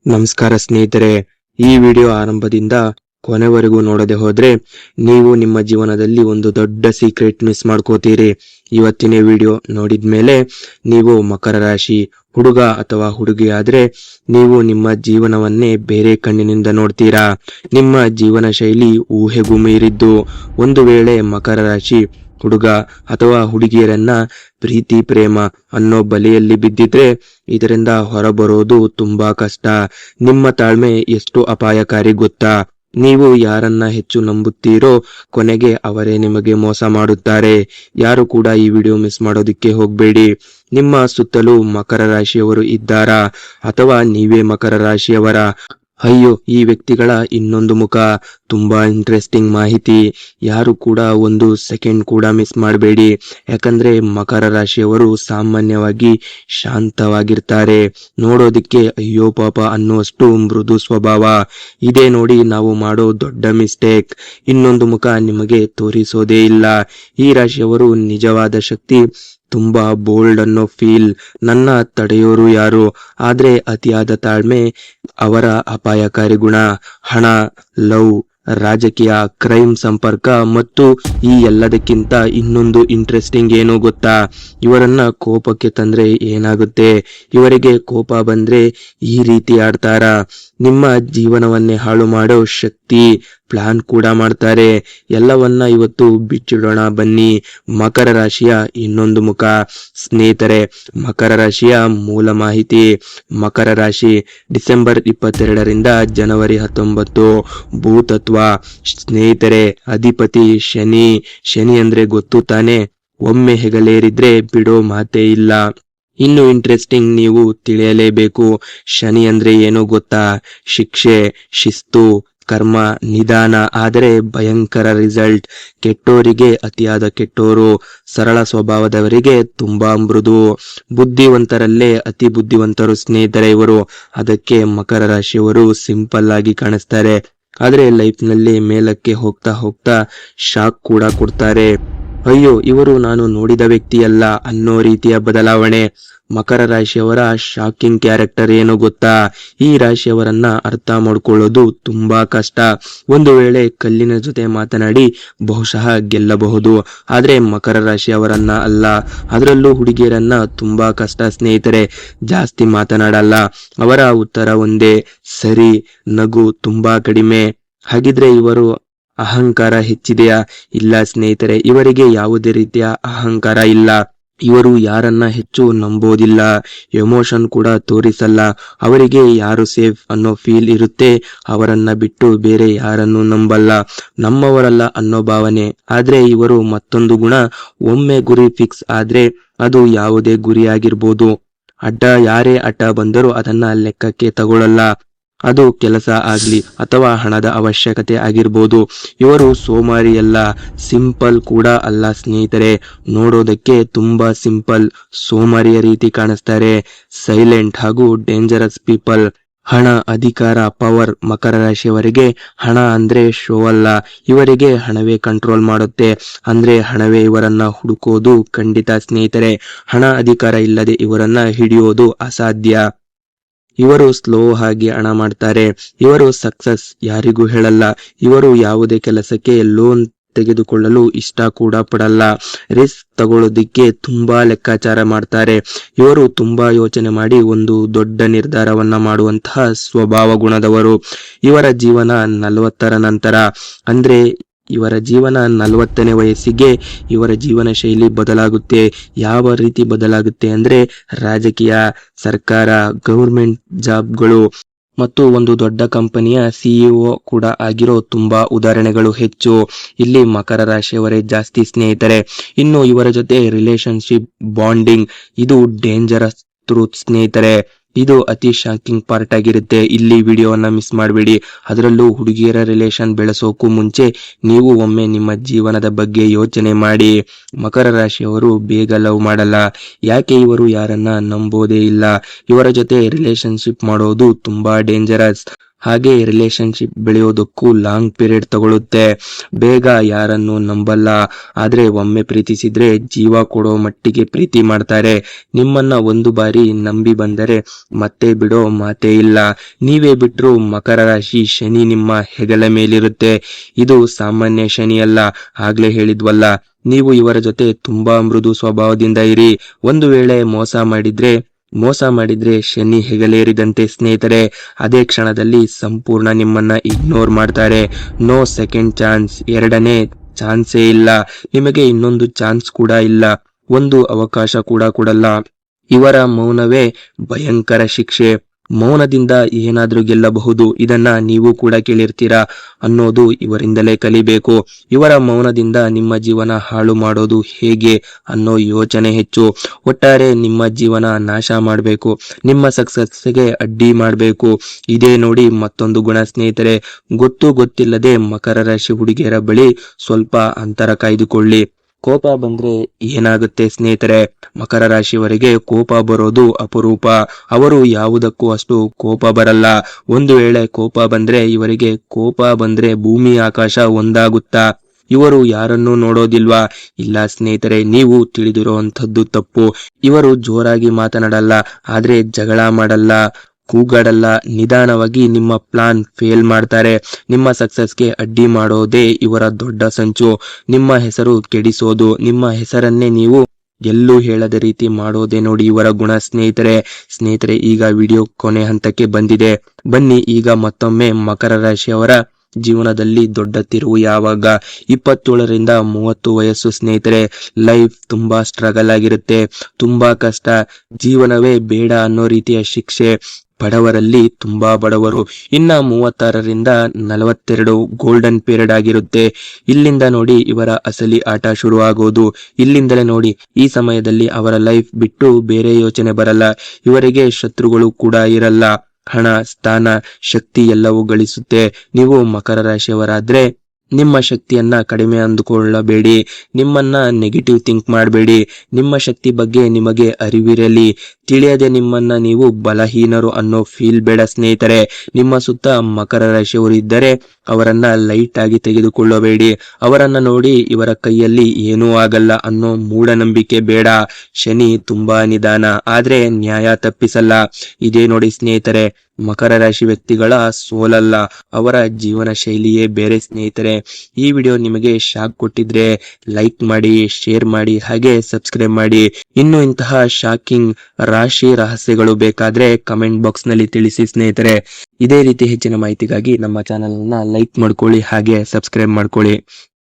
ನಮಸ್ಕಾರ ಸ್ನೇಹಿತರೆ, ಈ ವಿಡಿಯೋ ಆರಂಭದಿಂದ ಕೊನೆವರೆಗೂ ನೋಡದೆ ಹೋದ್ರೆ ನೀವು ನಿಮ್ಮ ಜೀವನದಲ್ಲಿ ಒಂದು ದೊಡ್ಡ ಸೀಕ್ರೆಟ್ ಮಿಸ್ ಮಾಡ್ಕೋತೀರಿ. ಇವತ್ತಿನ ವಿಡಿಯೋ ನೋಡಿದ್ಮೇಲೆ ನೀವು ಮಕರ ರಾಶಿ ಹುಡುಗ ಅಥವಾ ಹುಡುಗಿ ಆದ್ರೆ ನೀವು ನಿಮ್ಮ ಜೀವನವನ್ನೇ ಬೇರೆ ಕಣ್ಣಿನಿಂದ ನೋಡ್ತೀರಾ. ನಿಮ್ಮ ಜೀವನ ಶೈಲಿ ಊಹೆಗೂ ಮೀರಿದ್ದು. ಒಂದು ವೇಳೆ ಮಕರ ರಾಶಿ ಹುಡುಗ ಅಥವಾ ಹುಡುಗಿಯರನ್ನ ಪ್ರೀತಿ ಪ್ರೇಮ ಅನ್ನೋ ಬಲೆಯಲ್ಲಿ ಬಿದ್ದಿದ್ರೆ ಇದರಿಂದ ಹೊರಬರೋದು ತುಂಬಾ ಕಷ್ಟ. ನಿಮ್ಮ ತಾಳ್ಮೆ ಎಷ್ಟು ಅಪಾಯಕಾರಿ ಗೊತ್ತಾ? ನೀವು ಯಾರನ್ನ ಹೆಚ್ಚು ನಂಬುತ್ತೀರೋ ಕೊನೆಗೆ ಅವರೇ ನಿಮಗೆ ಮೋಸ ಮಾಡುತ್ತಾರೆ. ಯಾರು ಕೂಡ ಈ ವಿಡಿಯೋ ಮಿಸ್ ಮಾಡೋದಿಕ್ಕೆ ಹೋಗ್ಬೇಡಿ. ನಿಮ್ಮ ಸುತ್ತಲೂ ಮಕರ ರಾಶಿಯವರು ಇದ್ದಾರಾ ಅಥವಾ ನೀವೇ ಮಕರ ರಾಶಿಯವರ? ಅಯ್ಯೋ, ಈ ವ್ಯಕ್ತಿಗಳ ಇನ್ನೊಂದು ಮುಖ, ತುಂಬಾ ಇಂಟ್ರೆಸ್ಟಿಂಗ್ ಮಾಹಿತಿ. ಯಾರು ಕೂಡ ಒಂದು ಸೆಕೆಂಡ್ ಕೂಡ ಮಿಸ್ ಮಾಡಬೇಡಿ. ಯಾಕಂದ್ರೆ ಮಕರ ರಾಶಿಯವರು ಸಾಮಾನ್ಯವಾಗಿ ಶಾಂತವಾಗಿರ್ತಾರೆ. ನೋಡೋದಿಕ್ಕೆ ಅಯ್ಯೋ ಪಾಪ ಅನ್ನುವಷ್ಟು ಮೃದು ಸ್ವಭಾವ. ಇದೇ ನೋಡಿ ನಾವು ಮಾಡೋ ದೊಡ್ಡ ಮಿಸ್ಟೇಕ್. ಇನ್ನೊಂದು ಮುಖ ನಿಮಗೆ ತೋರಿಸೋದೇ ಇಲ್ಲ. ಈ ರಾಶಿಯವರು ನಿಜವಾದ ಶಕ್ತಿ ತುಂಬಾ ಬೋಲ್ಡ್ ಅನ್ನೋ ಫೀಲ್. ನನ್ನ ತಡೆಯೋರು ಯಾರು? ಆದ್ರೆ ಅತಿಯಾದ ತಾಳ್ಮೆ ಅವರ ಅಪಾಯಕಾರಿ ಗುಣ. ಹಣ, ಲವ್, ರಾಜಕೀಯ, ಕ್ರೈಮ್ ಸಂಪರ್ಕ ಮತ್ತು ಈ ಎಲ್ಲದಕ್ಕಿಂತ ಇನ್ನೊಂದು ಇಂಟ್ರೆಸ್ಟಿಂಗ್ ಏನು ಗೊತ್ತಾ? ಇವರನ್ನ ಕೋಪಕ್ಕೆ ತಂದ್ರೆ ಏನಾಗುತ್ತೆ? ಇವರಿಗೆ ಕೋಪ ಬಂದ್ರೆ ಈ ರೀತಿ ಆಡ್ತಾರ. ನಿಮ್ಮ ಜೀವನವನ್ನೇ ಹಾಳು ಮಾಡೋ ಶಕ್ತಿ. ಪ್ಲಾನ್ ಕೂಡ ಮಾಡ್ತಾರೆ. ಎಲ್ಲವನ್ನ ಇವತ್ತು ಬಿಚ್ಚಿಡೋಣ ಬನ್ನಿ. ಮಕರ ರಾಶಿಯ ಇನ್ನೊಂದು ಮುಖ. ಸ್ನೇಹಿತರೆ, ಮಕರ ರಾಶಿಯ ಮೂಲ ಮಾಹಿತಿ. ಮಕರ ರಾಶಿ ಡಿಸೆಂಬರ್ 22ರಿಂದ ಜನವರಿ 19. ಭೂತತ್ವ. ಸ್ನೇಹಿತರೆ, ಅಧಿಪತಿ ಶನಿ. ಶನಿ ಅಂದ್ರೆ ಗೊತ್ತು ತಾನೆ? ಒಮ್ಮೆ ಹೆಗಲೇರಿದ್ರೆ ಬಿಡೋ ಮಾತೇ ಇಲ್ಲ. ಇನ್ನು ಇಂಟ್ರೆಸ್ಟಿಂಗ್ ನೀವು ತಿಳಿಯಲೇಬೇಕು. ಶನಿ ಅಂದ್ರೆ ಏನು ಗೊತ್ತಾ? ಶಿಕ್ಷೆ, ಶಿಸ್ತು, ಕರ್ಮ, ನಿಧಾನ ಆದರೆ ಭಯಂಕರ ರಿಸಲ್ಟ್. ಕೆಟ್ಟೋರಿಗೆ ಅತಿಯಾದ ಕೆಟ್ಟೋರು, ಸರಳ ಸ್ವಭಾವದವರಿಗೆ ತುಂಬಾ ಮೃದು. ಬುದ್ಧಿವಂತರಲ್ಲೇ ಅತಿ ಬುದ್ಧಿವಂತರು ಸ್ನೇಹಿತರೆ ಇವರು. ಅದಕ್ಕೆ ಮಕರ ರಾಶಿಯವರು ಸಿಂಪಲ್ ಆಗಿ ಕಾಣಿಸ್ತಾರೆ, ಆದ್ರೆ ಲೈಫ್ ನಲ್ಲಿ ಮೇಲಕ್ಕೆ ಹೋಗ್ತಾ ಹೋಗ್ತಾ ಶಾಕ್ ಕೂಡ ಕೊಡ್ತಾರೆ. ಅಯ್ಯೋ, ಇವರು ನಾನು ನೋಡಿದ ವ್ಯಕ್ತಿಯಲ್ಲ ಅನ್ನೋ ರೀತಿಯ ಬದಲಾವಣೆ. ಮಕರ ರಾಶಿಯವರ ಶಾಕಿಂಗ್ ಕ್ಯಾರೆಕ್ಟರ್ ಏನು ಗೊತ್ತಾ? ಈ ರಾಶಿಯವರನ್ನ ಅರ್ಥ ಮಾಡ್ಕೊಳ್ಳೋದು ತುಂಬಾ ಕಷ್ಟ. ಒಂದು ವೇಳೆ ಕಲ್ಲಿನ ಜೊತೆ ಮಾತನಾಡಿ ಬಹುಶಃ ಗೆಲ್ಲಬಹುದು, ಆದ್ರೆ ಮಕರ ರಾಶಿಯವರನ್ನ ಅಲ್ಲ. ಅದರಲ್ಲೂ ಹುಡುಗಿಯರನ್ನ ತುಂಬಾ ಕಷ್ಟ ಸ್ನೇಹಿತರೆ. ಜಾಸ್ತಿ ಮಾತನಾಡಲ್ಲ. ಅವರ ಉತ್ತರ ಒಂದೇ, ಸರಿ. ನಗು ತುಂಬಾ ಕಡಿಮೆ. ಹಾಗಿದ್ರೆ ಇವರು ಅಹಂಕಾರ ಹೆಚ್ಚಿದೆಯಾ? ಇಲ್ಲ ಸ್ನೇಹಿತರೆ, ಇವರಿಗೆ ಯಾವುದೇ ರೀತಿಯ ಅಹಂಕಾರ ಇಲ್ಲ. ಇವರು ಯಾರನ್ನ ಹೆಚ್ಚು ನಂಬೋದಿಲ್ಲ. ಎಮೋಷನ್ ಕೂಡ ತೋರಿಸಲ್ಲ. ಅವರಿಗೆ ಯಾರು ಸೇಫ್ ಅನ್ನೋ ಫೀಲ್ ಇರುತ್ತೆ. ಅವರನ್ನ ಬಿಟ್ಟು ಬೇರೆ ಯಾರನ್ನು ನಂಬಲ್ಲ. ನಮ್ಮವರಲ್ಲ ಅನ್ನೋ ಭಾವನೆ. ಆದ್ರೆ ಇವರು ಮತ್ತೊಂದು ಗುಣ, ಒಮ್ಮೆ ಗುರಿ ಫಿಕ್ಸ್ ಆದ್ರೆ ಅದು ಯಾವುದೇ ಗುರಿ ಆಗಿರ್ಬೋದು, ಯಾರೇ ಅಡ್ಡ ಬಂದರೂ ಅದನ್ನ ಲೆಕ್ಕಕ್ಕೆ ತಗೊಳ್ಳಲ್ಲ. ಅದು ಕೆಲಸ ಆಗ್ಲಿ ಅಥವಾ ಹಣದ ಅವಶ್ಯಕತೆ ಆಗಿರ್ಬೋದು. ಇವರು ಸೋಮಾರಿಯಲ್ಲ, ಸಿಂಪಲ್ ಕೂಡ ಅಲ್ಲ ಸ್ನೇಹಿತರೆ. ನೋಡೋದಕ್ಕೆ ತುಂಬಾ ಸಿಂಪಲ್, ಸೋಮಾರಿಯ ರೀತಿ ಕಾಣಿಸ್ತಾರೆ. ಸೈಲೆಂಟ್ ಹಾಗೂ ಡೇಂಜರಸ್ ಪೀಪಲ್. ಹಣ, ಅಧಿಕಾರ, ಪವರ್. ಮಕರ ರಾಶಿಯವರಿಗೆ ಹಣ ಅಂದ್ರೆ ಶೋ ಅಲ್ಲ. ಇವರಿಗೆ ಹಣವೇ ಕಂಟ್ರೋಲ್ ಮಾಡುತ್ತೆ. ಅಂದ್ರೆ ಹಣವೇ ಇವರನ್ನ ಹುಡುಕೋದು ಖಂಡಿತ ಸ್ನೇಹಿತರೆ. ಹಣ, ಅಧಿಕಾರ ಇಲ್ಲದೆ ಇವರನ್ನ ಹಿಡಿಯೋದು ಅಸಾಧ್ಯ. ಇವರು ಸ್ಲೋ ಆಗಿ ಹಣ ಮಾಡ್ತಾರೆ. ಇವರು ಸಕ್ಸಸ್ ಯಾರಿಗೂ ಹೇಳಲ್ಲ. ಇವರು ಯಾವುದೇ ಕೆಲಸಕ್ಕೆ ಲೋನ್ ತೆಗೆದುಕೊಳ್ಳಲು ಇಷ್ಟ ಕೂಡ ಪಡಲ್ಲ. ರಿಸ್ಕ್ ತಗೊಳ್ಳೋದಿಕ್ಕೆ ತುಂಬಾ ಲೆಕ್ಕಾಚಾರ ಮಾಡ್ತಾರೆ. ಇವರು ತುಂಬಾ ಯೋಚನೆ ಮಾಡಿ ಒಂದು ದೊಡ್ಡ ನಿರ್ಧಾರವನ್ನ ಮಾಡುವಂತಹ ಸ್ವಭಾವ ಗುಣದವರು. ಇವರ ಜೀವನ 40ರ ನಂತರ, ಅಂದ್ರೆ ಇವರ ಜೀವನ 40ನೇ ವಯಸ್ಸಿಗೆ ಇವರ ಜೀವನ ಶೈಲಿ ಬದಲಾಗುತ್ತೆ. ಯಾವ ರೀತಿ ಬದಲಾಗುತ್ತೆ ಅಂದ್ರೆ ರಾಜಕೀಯ, ಸರ್ಕಾರ, ಗೌರ್ಮೆಂಟ್ ಜಾಬ್ಗಳು ಮತ್ತು ಒಂದು ದೊಡ್ಡ ಕಂಪನಿಯ ಸಿಇಒ ಕೂಡ ಆಗಿರೋ ತುಂಬಾ ಉದಾಹರಣೆಗಳು ಹೆಚ್ಚು. ಇಲ್ಲಿ ಮಕರ ರಾಶಿಯವರೇ ಜಾಸ್ತಿ ಸ್ನೇಹಿತರೆ. ಇನ್ನು ಇವರ ಜೊತೆ ರಿಲೇಶನ್ಶಿಪ್, ಬಾಂಡಿಂಗ್, ಇದು ಡೇಂಜರಸ್ ಟ್ರೂತ್ ಸ್ನೇಹಿತರೆ. ಇದು ಅತಿ ಶಾಕಿಂಗ್ ಪಾರ್ಟ್ ಆಗಿರುತ್ತೆ. ಇಲ್ಲಿ ವಿಡಿಯೋವನ್ನ ಮಿಸ್ ಮಾಡಬೇಡಿ. ಅದರಲ್ಲೂ ಹುಡುಗಿಯರ ರಿಲೇಶನ್ ಬೆಳೆಸೋಕು ಮುಂಚೆ ನೀವು ಒಮ್ಮೆ ನಿಮ್ಮ ಜೀವನದ ಬಗ್ಗೆ ಯೋಚನೆ ಮಾಡಿ. ಮಕರ ರಾಶಿಯವರು ಬೇಗ ಲವ್ ಮಾಡಲ್ಲ. ಯಾಕೆ? ಇವರು ಯಾರನ್ನ ನಂಬೋದೇ ಇಲ್ಲ. ಇವರ ಜೊತೆ ರಿಲೇಶನ್ಶಿಪ್ ಮಾಡೋದು ತುಂಬಾ ಡೇಂಜರಸ್. ಹಾಗೆ ರಿಲೇಶನ್ಶಿಪ್ ಬೆಳೆಯೋದಕ್ಕೂ ಲಾಂಗ್ ಪೀರಿಯಡ್ ತಗೊಳುತ್ತೆ. ಬೇಗ ಯಾರನ್ನು ನಂಬಲ್ಲ, ಆದ್ರೆ ಒಮ್ಮೆ ಪ್ರೀತಿಸಿದ್ರೆ ಜೀವ ಕೊಡೋ ಮಟ್ಟಿಗೆ ಪ್ರೀತಿ ಮಾಡ್ತಾರೆ. ನಿಮ್ಮನ್ನ ಒಂದು ಬಾರಿ ನಂಬಿ ಬಂದರೆ ಮತ್ತೆ ಬಿಡೋ ಮಾತೇ ಇಲ್ಲ. ನೀವೇ ಬಿಟ್ರು ಮಕರ ರಾಶಿ ಶನಿ ನಿಮ್ಮ ಹೆಗಲ ಮೇಲಿರುತ್ತೆ. ಇದು ಸಾಮಾನ್ಯ ಶನಿ ಅಲ್ಲ, ಆಗ್ಲೇ ಹೇಳಿದ್ವಲ್ಲ. ನೀವು ಇವರ ಜೊತೆ ತುಂಬಾ ಮೃದು ಸ್ವಭಾವದಿಂದ ಇರಿ. ಒಂದು ವೇಳೆ ಮೋಸ ಮಾಡಿದ್ರೆ ಶನಿ ಹೆಗಲೇರಿದಂತೆ ಸ್ನೇಹಿತರೆ. ಅದೇ ಕ್ಷಣದಲ್ಲಿ ಸಂಪೂರ್ಣ ನಿಮ್ಮನ್ನ ಇಗ್ನೋರ್ ಮಾಡ್ತಾರೆ. ನೋ ಸೆಕೆಂಡ್ ಚಾನ್ಸ್, ಎರಡನೇ ಚಾನ್ಸೇ ಇಲ್ಲ. ನಿಮಗೆ ಇನ್ನೊಂದು ಚಾನ್ಸ್ ಕೂಡ ಇಲ್ಲ, ಒಂದು ಅವಕಾಶ ಕೂಡ ಕೊಡಲ್ಲ. ಇವರ ಮೌನವೇ ಭಯಂಕರ ಶಿಕ್ಷೆ. ಮೌನದಿಂದ ಏನಾದ್ರೂ ಗೆಲ್ಲಬಹುದು, ಇದನ್ನ ನೀವು ಕೂಡ ಕೇಳಿರ್ತೀರಾ ಅನ್ನೋದು ಇವರಿಂದಲೇ ಕಲಿಬೇಕು. ಇವರ ಮೌನದಿಂದ ನಿಮ್ಮ ಜೀವನ ಹಾಳು ಮಾಡೋದು ಹೇಗೆ ಅನ್ನೋ ಯೋಚನೆ ಹೆಚ್ಚು. ಒಟ್ಟಾರೆ ನಿಮ್ಮ ಜೀವನ ನಾಶ ಮಾಡಬೇಕು, ನಿಮ್ಮ ಸಕ್ಸಸ್ಗೆ ಅಡ್ಡಿ ಮಾಡಬೇಕು. ಇದೇ ನೋಡಿ ಮತ್ತೊಂದು ಗುಣ ಸ್ನೇಹಿತರೆ. ಗೊತ್ತಿಲ್ಲದೆ ಮಕರ ರಾಶಿ ಹುಡುಗಿಯರ ಬಳಿ ಸ್ವಲ್ಪ ಅಂತರ ಕಾಯ್ದುಕೊಳ್ಳಿ. ಕೋಪ ಬಂದ್ರೆ ಏನಾಗುತ್ತೆ ಸ್ನೇಹಿತರೆ? ಮಕರ ರಾಶಿಯವರಿಗೆ ಕೋಪ ಬರೋದು ಅಪರೂಪ. ಅವರು ಯಾವುದಕ್ಕೂ ಅಷ್ಟು ಕೋಪ ಬರಲ್ಲ. ಒಂದು ವೇಳೆ ಕೋಪ ಬಂದ್ರೆ ಭೂಮಿ ಆಕಾಶ ಒಂದಾಗುತ್ತಾ? ಇವರು ಯಾರನ್ನೂ ನೋಡೋದಿಲ್ವಾ? ಇಲ್ಲ ಸ್ನೇಹಿತರೆ, ನೀವು ತಿಳಿದಿರುವಂತದ್ದು ತಪ್ಪು. ಇವರು ಜೋರಾಗಿ ಮಾತನಾಡಲ್ಲ, ಆದ್ರೆ ಜಗಳ ಮಾಡಲ್ಲ, ಕೂಗಾಡಲ್ಲ. ನಿಧಾನವಾಗಿ ನಿಮ್ಮ ಪ್ಲಾನ್ ಫೇಲ್ ಮಾಡ್ತಾರೆ. ನಿಮ್ಮ ಸಕ್ಸಸ್ಗೆ ಅಡ್ಡಿ ಮಾಡೋದೇ ಇವರ ದೊಡ್ಡ ಸಂಚು. ನಿಮ್ಮ ಹೆಸರು ಕೆಡಿಸೋದು, ನಿಮ್ಮ ಹೆಸರನ್ನೇ ನೀವು ಎಲ್ಲೂ ಹೇಳದ ರೀತಿ ಮಾಡೋದೇ ನೋಡಿ ಇವರ ಗುಣ ಸ್ನೇಹಿತರೆ. ಈಗ ವಿಡಿಯೋ ಕೊನೆ ಹಂತಕ್ಕೆ ಬಂದಿದೆ. ಬನ್ನಿ ಈಗ ಮತ್ತೊಮ್ಮೆ ಮಕರ ರಾಶಿಯವರ ಜೀವನದಲ್ಲಿ ದೊಡ್ಡ ತಿರುವು ಯಾವಾಗ? 27ರಿಂದ 30 ವಯಸ್ಸು ಸ್ನೇಹಿತರೆ. ಲೈಫ್ ತುಂಬಾ ಸ್ಟ್ರಗಲ್ ಆಗಿರುತ್ತೆ, ತುಂಬಾ ಕಷ್ಟ, ಜೀವನವೇ ಬೇಡ ಅನ್ನೋ ರೀತಿಯ ಶಿಕ್ಷೆ. ಬಡವರಲ್ಲಿ ತುಂಬಾ ಬಡವರು. ಇನ್ನ 36ರಿಂದ 42 ಗೋಲ್ಡನ್ ಪೀರಿಯಡ್ ಆಗಿರುತ್ತೆ. ಇಲ್ಲಿಂದ ನೋಡಿ ಇವರ ಅಸಲಿ ಆಟ ಶುರು ಆಗೋದು. ಇಲ್ಲಿಂದಲೇ ನೋಡಿ, ಈ ಸಮಯದಲ್ಲಿ ಅವರ ಲೈಫ್ ಬಿಟ್ಟು ಬೇರೆ ಯೋಚನೆ ಬರಲ್ಲ. ಇವರಿಗೆ ಶತ್ರುಗಳು ಕೂಡ ಇರಲ್ಲ. ಹಣ, ಸ್ಥಾನ, ಶಕ್ತಿ ಎಲ್ಲವೂ ಗಳಿಸುತ್ತೆ. ನೀವು ಮಕರ ರಾಶಿಯವರಾದ್ರೆ ನಿಮ್ಮ ಶಕ್ತಿಯನ್ನ ಕಡಿಮೆ ಅಂದುಕೊಳ್ಳಬೇಡಿ. ನಿಮ್ಮನ್ನ ನೆಗೆಟಿವ್ ಥಿಂಕ್ ಮಾಡಬೇಡಿ. ನಿಮ್ಮ ಶಕ್ತಿ ಬಗ್ಗೆ ನಿಮಗೆ ಅರಿವಿರಲಿ. ತಿಳಿಯದೆ ನಿಮ್ಮನ್ನ ನೀವು ಬಲಹೀನರು ಅನ್ನೋ ಫೀಲ್ ಬೇಡ ಸ್ನೇಹಿತರೆ. ನಿಮ್ಮ ಸುತ್ತ ಮಕರ ರಾಶಿಯವರು ಇದ್ದರೆ ಅವರನ್ನ ಲೈಟ್ ಆಗಿ ತೆಗೆದುಕೊಳ್ಳಬೇಡಿ. ಅವರನ್ನ ನೋಡಿ ಇವರ ಕೈಯಲ್ಲಿ ಏನೂ ಆಗಲ್ಲ ಅನ್ನೋ ಮೂಢನಂಬಿಕೆ ಬೇಡ. ಶನಿ ತುಂಬಾ ನಿಧಾನ, ಆದ್ರೆ ನ್ಯಾಯ ತಪ್ಪಿಸಲ್ಲ. ಇದೇ ನೋಡಿ ಸ್ನೇಹಿತರೆ, ಮಕರ ರಾಶಿ ವ್ಯಕ್ತಿಗಳ ಸೋಲಲ್ಲ, ಅವರ ಜೀವನ ಶೈಲಿಯೇ ಬೇರೆ ಸ್ನೇಹಿತರೆ. ಈ ವಿಡಿಯೋ ನಿಮಗೆ ಶಾಕ್ ಕೊಟ್ಟಿದ್ರೆ ಲೈಕ್ ಮಾಡಿ, ಶೇರ್ ಮಾಡಿ, ಹಾಗೆ ಸಬ್ಸ್ಕ್ರೈಬ್ ಮಾಡಿ. ಇನ್ನು ಇಂತಹ ಶಾಕಿಂಗ್ ರಾಶಿ ರಹಸ್ಯಗಳು ಬೇಕಾದ್ರೆ ಕಮೆಂಟ್ ಬಾಕ್ಸ್ ನಲ್ಲಿ ತಿಳಿಸಿ ಸ್ನೇಹಿತರೆ. ಇದೇ ರೀತಿ ಹೆಚ್ಚಿನ ಮಾಹಿತಿಗಾಗಿ ನಮ್ಮ ಚಾನೆಲ್ ಅನ್ನ ಲೈಕ್ ಮಾಡ್ಕೊಳ್ಳಿ, ಹಾಗೆ ಸಬ್ಸ್ಕ್ರೈಬ್ ಮಾಡ್ಕೊಳ್ಳಿ.